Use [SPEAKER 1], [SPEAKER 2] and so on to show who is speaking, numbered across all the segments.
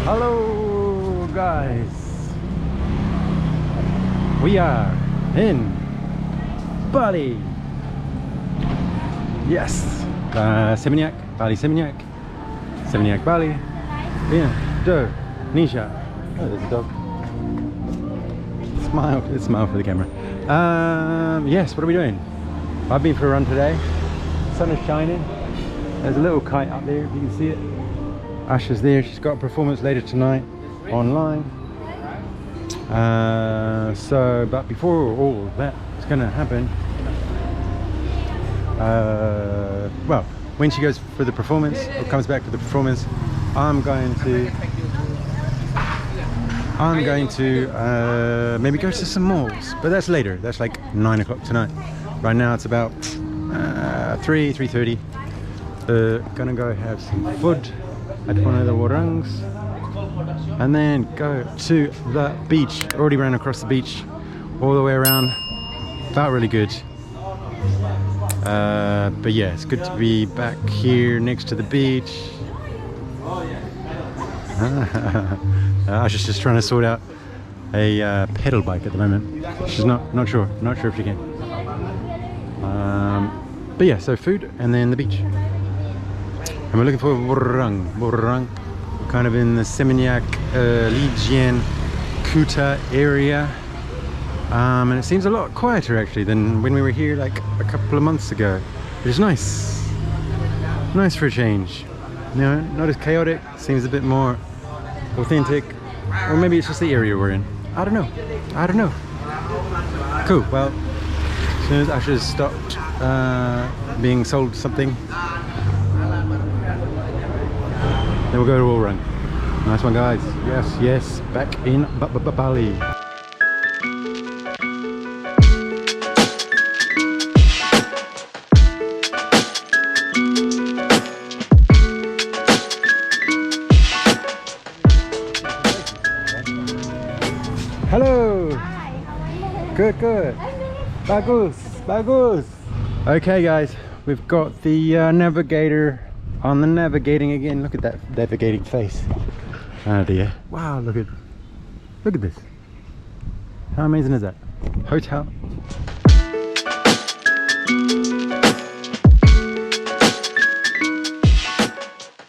[SPEAKER 1] Hello guys, we are in Bali. Yes, Seminyak, Bali Seminyak, Seminyak Bali, Indonesia. Oh, there's a dog. Smile for the camera. Yes, what are we doing? I've been for a run today. Sun is shining. There's a little kite up there if you can see it. Asha's there, she's got a performance later tonight online. But before all that is going to happen, well, when she goes for the performance or comes back for the performance, I'm going to maybe go to some malls, but that's later. That's like 9 o'clock tonight. Right now it's about 3:30. Gonna go have some food at one of the warongs and then go to the beach. Already ran across the beach all the way around. Felt really good. But yeah, it's good to be back here next to the beach. Asha's just trying to sort out a pedal bike at the moment. She's not sure if she can. But yeah, so food and then the beach. And we're looking for warung. We're kind of in the Seminyak, Legian, Kuta area. And it seems a lot quieter actually than when we were here like a couple of months ago. Which is nice. Nice for a change. You know, not as chaotic, seems a bit more authentic. Or maybe it's just the area we're in. I don't know. Cool, well, as soon as Asha's stopped being sold something, then we'll go to warung. Nice one guys. Yes, back in Bali. Hello.
[SPEAKER 2] Hi, how are you?
[SPEAKER 1] Good. Bagus. Okay guys, we've got the navigator on the navigating again. Look at that navigating face. Oh dear. Wow, look at this. How amazing is that? Hotel.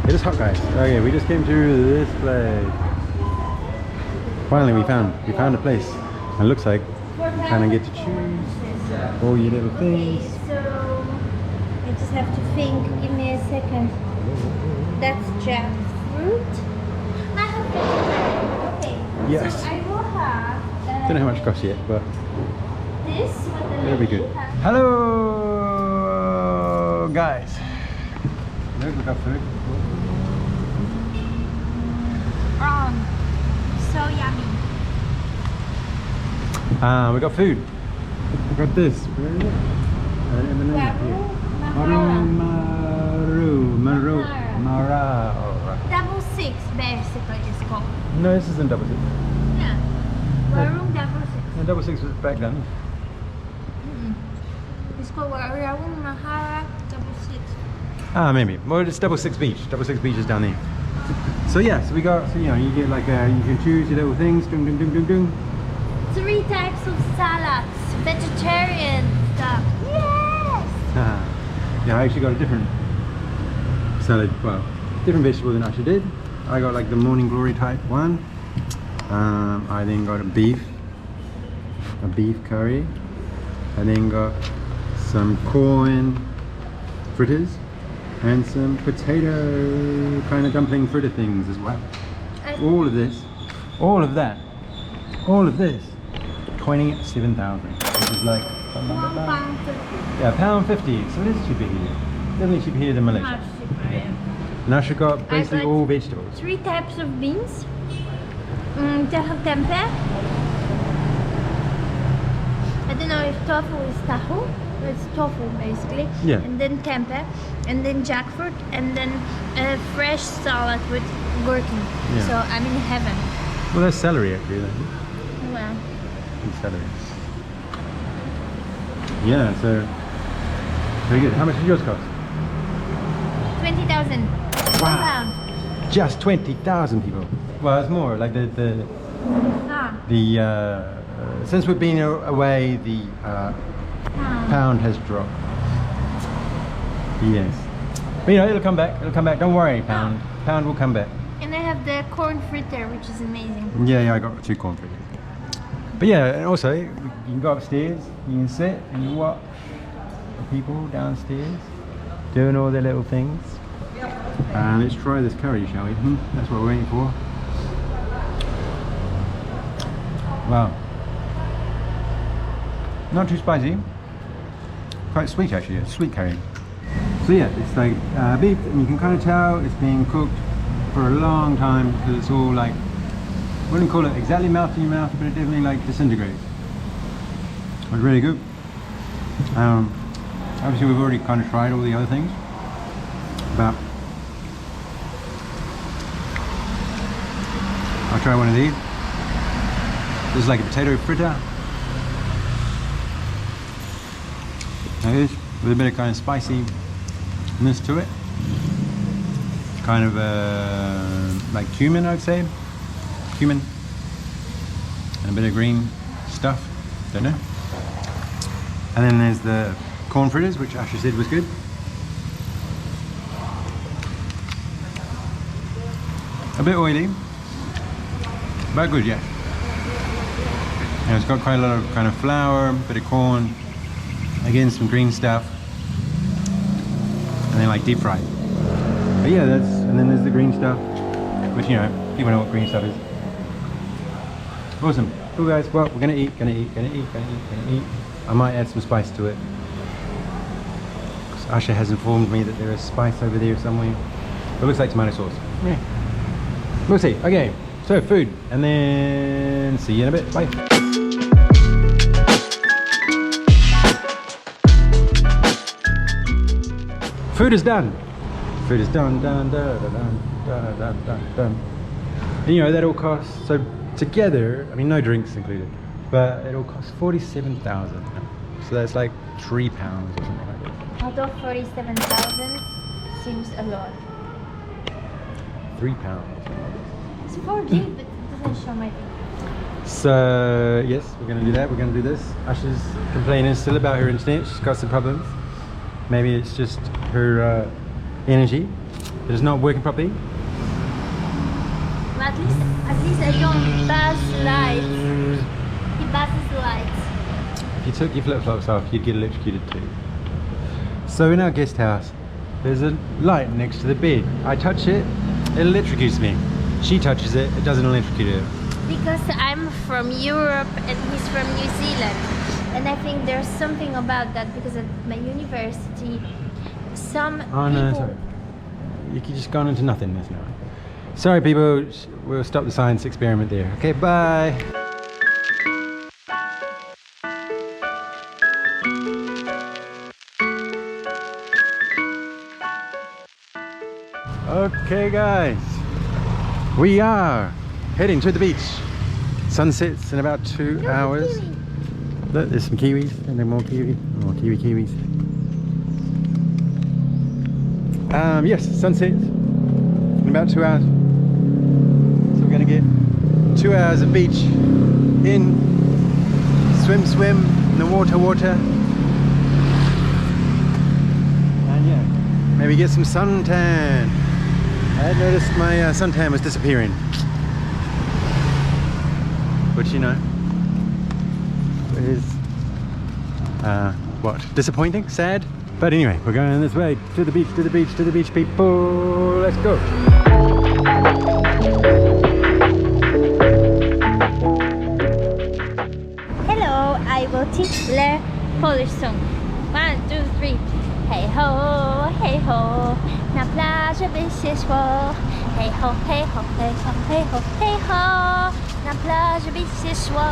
[SPEAKER 1] It is hot guys. Okay, we just came to this place. Finally we found a place. And it looks like you kind of get to choose all your little things.
[SPEAKER 2] So I just have to think. Give me a second. That's jackfruit. I have vegetarian. Okay.
[SPEAKER 1] Yes.
[SPEAKER 2] So I will have.
[SPEAKER 1] Don't know how much it costs yet, but
[SPEAKER 2] This.
[SPEAKER 1] it'll be good. Hello, guys. Look, we got food.
[SPEAKER 2] So yummy.
[SPEAKER 1] We got food. We got this. Where is it? Marau.
[SPEAKER 2] Double six, basically, it's called.
[SPEAKER 1] No, this isn't double six.
[SPEAKER 2] Yeah. Warung double six.
[SPEAKER 1] No, double six was back then.
[SPEAKER 2] It's called warung mahara double six.
[SPEAKER 1] Ah, maybe. Well, it's double six beach. Double six beach is down there. So yeah, so we got. So you know, you get like you can choose your little things.
[SPEAKER 2] 3 types of salads, vegetarian stuff. Yes.
[SPEAKER 1] Yeah, I actually got a different salad. Well, different vegetable than Asha did. I got like the morning glory type one. I then got a beef curry. I then got some corn fritters and some potato kind of dumpling fritter things as well. All of this, all of this, 27,000, which is like
[SPEAKER 2] £1.50.
[SPEAKER 1] yeah, £1.50. So it is cheaper here. Definitely cheaper here than Malaysia.
[SPEAKER 2] Much cheaper, yeah.
[SPEAKER 1] And Asha got basically
[SPEAKER 2] got
[SPEAKER 1] all vegetables.
[SPEAKER 2] 3 types of beans. They have tempeh. I don't know if tofu is tahu. It's tofu basically.
[SPEAKER 1] Yeah.
[SPEAKER 2] And then tempeh, and then jackfruit, and then a fresh salad with gherkin.
[SPEAKER 1] Yeah.
[SPEAKER 2] So I'm in heaven.
[SPEAKER 1] Well, there's celery actually. Then.
[SPEAKER 2] Well,
[SPEAKER 1] And celery. Yeah, so very good. How much did yours cost?
[SPEAKER 2] 20,000.
[SPEAKER 1] Wow. Just 20,000 people. Well, it's more like
[SPEAKER 2] Ah.
[SPEAKER 1] since we've been away, the pound has dropped. Yes. But you know, it'll come back. It'll come back. Don't worry, pound. Pound will come back.
[SPEAKER 2] And I have the corn fritter, which is amazing.
[SPEAKER 1] Yeah, I got 2 corn fritters. But yeah, and also you can go upstairs, you can sit and you watch the people downstairs doing all their little things. Let's try this curry, shall we? That's what we're waiting for. Wow. Not too spicy. Quite sweet actually, a sweet curry. So yeah, it's like beef, and you can kind of tell it's being cooked for a long time because it's all like, I wouldn't call it exactly melt in your mouth, but it definitely like disintegrates. It's really good. Obviously we've already kind of tried all the other things, but I'll try one of these. This is like a potato fritter. It is, with a bit of kind of spiciness to it. Kind of like cumin, I'd say. Cumin. And a bit of green stuff. Don't know. And then there's the corn fritters, which Asher said was good. A bit oily, but good, yeah. And it's got quite a lot of kind of flour, bit of corn, again some green stuff, and then like deep fried. But yeah, and then there's the green stuff, which you know, people know what green stuff is. Awesome. Cool guys, well, we're gonna eat. I might add some spice to it. Asher has informed me that there is spice over there somewhere. It looks like tomato sauce. Yeah. We'll see. Okay, so food, and then see you in a bit. Bye. Food is done. Food is done. Done. And you know that all costs, so together, I mean no drinks included, but it all costs 47,000. So that's like £3 or something like that.
[SPEAKER 2] Although 47,000 seems a lot.
[SPEAKER 1] £3.
[SPEAKER 2] It's 4G, but it doesn't show my thing.
[SPEAKER 1] So yes, we're gonna do that. We're gonna do this. Asha's complaining still about her internet. She's got some problems. Maybe it's just her energy that is not working properly.
[SPEAKER 2] At least I don't buzz lights. He buzzes lights.
[SPEAKER 1] If you took your flip-flops off, you'd get electrocuted too. So in our guest house, there's a light next to the bed. I touch it, it electrocutes me. She touches it, it doesn't electrocute her.
[SPEAKER 2] Because I'm from Europe and he's from New Zealand. And I think there's something about that because at my university, some people...
[SPEAKER 1] No, sorry. You just gone into nothingness now. Sorry people, we'll stop the science experiment there. Okay, bye. Okay guys, we are heading to the beach. Sunsets in about 2 hours. Look, there's some kiwis, and then more kiwis. Yes, sunsets in about 2 hours. So we're gonna get 2 hours of beach in, swim in the water, and yeah, maybe get some suntan. I had noticed my suntan was disappearing, which you know is what, disappointing, sad, but anyway, we're going this way to the beach, people. Let's go.
[SPEAKER 2] Hello, I will teach the Polish song. 1, 2, 3. Hej ho, na plaży by się szło. Hej ho, hej ho, hej ho, hej ho, hej ho, na plaży by się szło.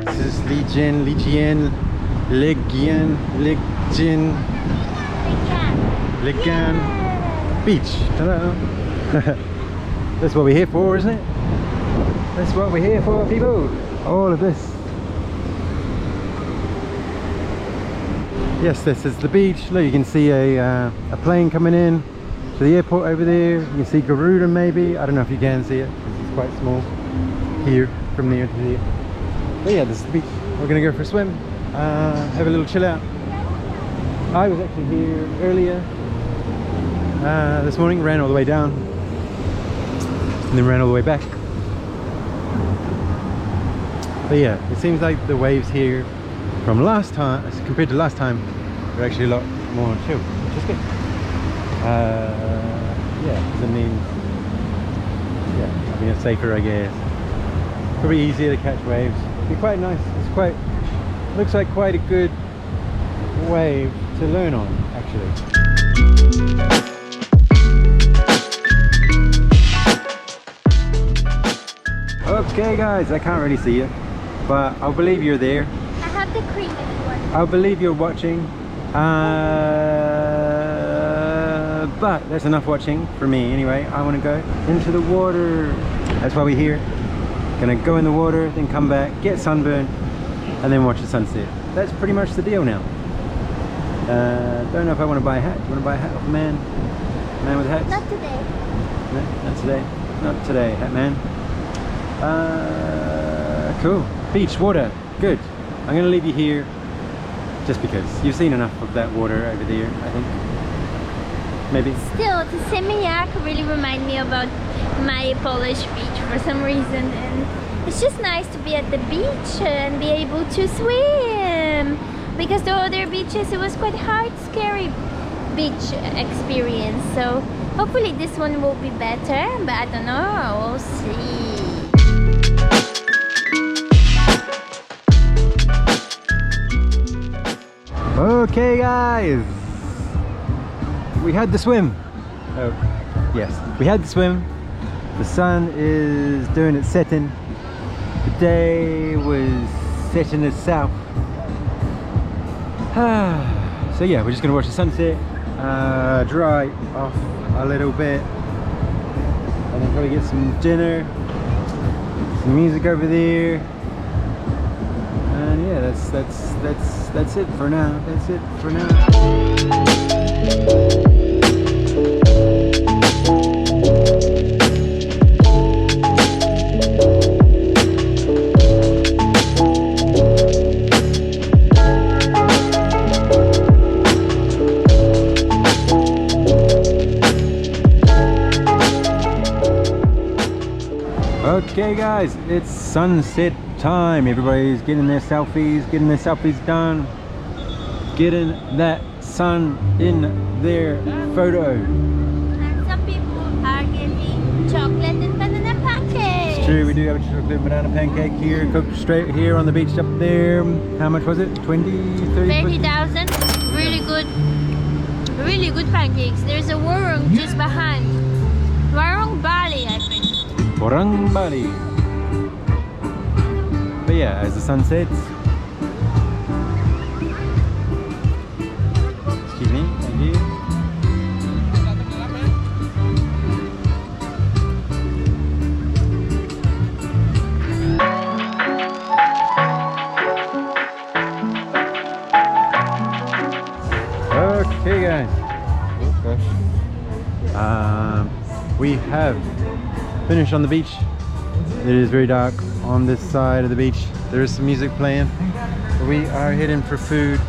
[SPEAKER 1] This is Legian Beach. Hello. That's what we're here for, isn't it? That's what we're here for, people. All of this. Yes, this is the beach. Look, you can see a plane coming in to the airport over there. You can see Garuda maybe. I don't know if you can see it because it's quite small here from there to there. But yeah, this is the beach. We're gonna go for a swim, have a little chill out. I was actually here earlier this morning, ran all the way down and then ran all the way back. But yeah, it seems like the waves here from last time, compared to last time, are actually a lot more chill, which is good. Yeah, because it means, yeah, I mean it's safer, I guess. Probably easier to catch waves. It'd be quite nice. It's quite, looks like quite a good wave to learn on, actually. Okay guys, I can't really see you, but I'll believe you're there.
[SPEAKER 2] I have the cream if you want.
[SPEAKER 1] I'll believe you're watching. But that's enough watching for me anyway. I want to go into the water. That's why we're here. Gonna go in the water, then come back, get sunburned, and then watch the sunset. That's pretty much the deal now. Don't know if I want to buy a hat. Do you want to buy a hat off a man? Man with hats?
[SPEAKER 2] Not today.
[SPEAKER 1] No, not today. Not today, hat man. Cool. Beach, water. Good. I'm gonna leave you here just because you've seen enough of that water over there, I think. Maybe.
[SPEAKER 2] Still, the Seminyak really remind me about my Polish beach for some reason, and it's just nice to be at the beach and be able to swim, because the other beaches it was quite hard, scary beach experience. So hopefully this one will be better, but I don't know, we'll see.
[SPEAKER 1] Okay guys, we had the swim. Oh yes, we had the swim. The sun is doing its setting. The day was setting its south. So yeah, we're just gonna watch the sunset, dry off a little bit, and then probably get some dinner, some music over there. And yeah, that's it for now. That's it for now. Okay guys, it's sunset time. Everybody's getting their selfies done, getting that sun in their photo.
[SPEAKER 2] And some people are getting chocolate and banana pancakes.
[SPEAKER 1] It's true, we do have a chocolate and banana pancake here, cooked straight here on the beach up there. How much was it? 20, 30?
[SPEAKER 2] 30,000. Really good pancakes. There's a warung just behind. Warung Bali, I think.
[SPEAKER 1] Warung Bali. But yeah, as the sun sets. Excuse me, thank you. Okay guys. Oh gosh. We have finished on the beach. It is very dark on this side of the beach. There is some music playing, but we are heading for food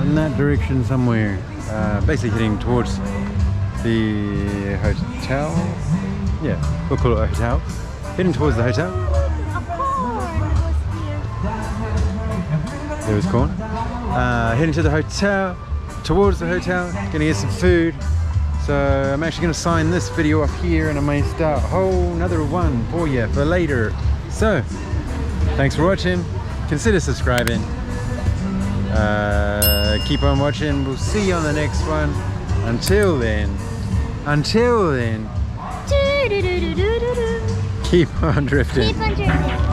[SPEAKER 1] in that direction somewhere. Basically heading towards the hotel. Yeah, we'll call it a hotel. Heading towards the hotel. There was corn. Heading to the hotel, towards the hotel, gonna get some food. So I'm actually going to sign this video off here, and I may start a whole another one for you for later. So thanks for watching, consider subscribing, keep on watching. We'll see you on the next one. Until then, keep on drifting.
[SPEAKER 2] Keep on drifting.